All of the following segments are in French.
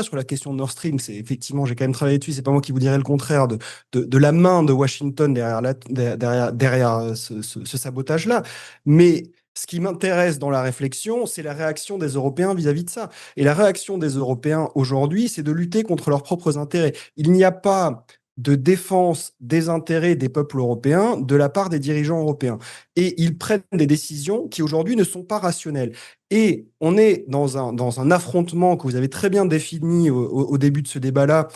sur la question de Nord Stream, c'est effectivement, j'ai quand même travaillé dessus, c'est pas moi qui vous dirais le contraire de la main de Washington derrière ce sabotage-là. Mais ce qui m'intéresse dans la réflexion, c'est la réaction des Européens vis-à-vis de ça. Et la réaction des Européens aujourd'hui, c'est de lutter contre leurs propres intérêts. Il n'y a pas de défense des intérêts des peuples européens de la part des dirigeants européens. Et ils prennent des décisions qui aujourd'hui ne sont pas rationnelles. Et on est dans un affrontement que vous avez très bien défini au début de ce débat-là,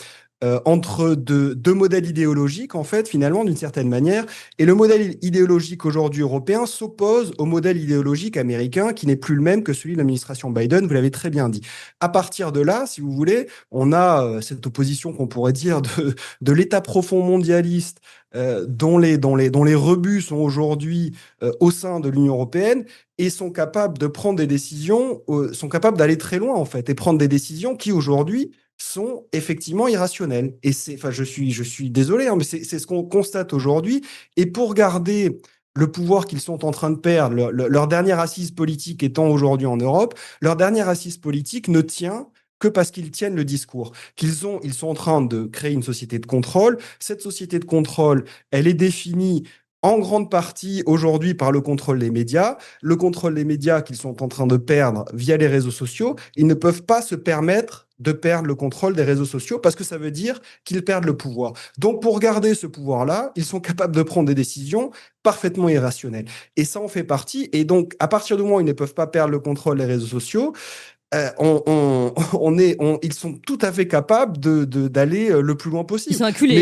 entre deux modèles idéologiques, en fait, finalement, d'une certaine manière. Et le modèle idéologique aujourd'hui européen s'oppose au modèle idéologique américain, qui n'est plus le même que celui de l'administration Biden, vous l'avez très bien dit. À partir de là, si vous voulez, on a cette opposition qu'on pourrait dire de l'État profond mondialiste, dont les rebuts sont aujourd'hui au sein de l'Union européenne, et sont capables de prendre des décisions, sont capables d'aller très loin, en fait, et prendre des décisions qui, aujourd'hui, sont effectivement irrationnelles. Et enfin, je suis désolé, hein, mais c'est ce qu'on constate aujourd'hui. Et pour garder le pouvoir qu'ils sont en train de perdre, leur dernière assise politique étant aujourd'hui en Europe, leur dernière assise politique ne tient que parce qu'ils tiennent le discours. Ils sont en train de créer une société de contrôle. Cette société de contrôle, elle est définie en grande partie aujourd'hui par le contrôle des médias. Le contrôle des médias qu'ils sont en train de perdre via les réseaux sociaux, ils ne peuvent pas se permettre de perdre le contrôle des réseaux sociaux parce que ça veut dire qu'ils perdent le pouvoir. Donc, pour garder ce pouvoir-là, ils sont capables de prendre des décisions parfaitement irrationnelles. Et ça en fait partie. Et donc, à partir du moment où ils ne peuvent pas perdre le contrôle des réseaux sociaux, ils sont tout à fait capables d'aller le plus loin Ils possible. sont acculés.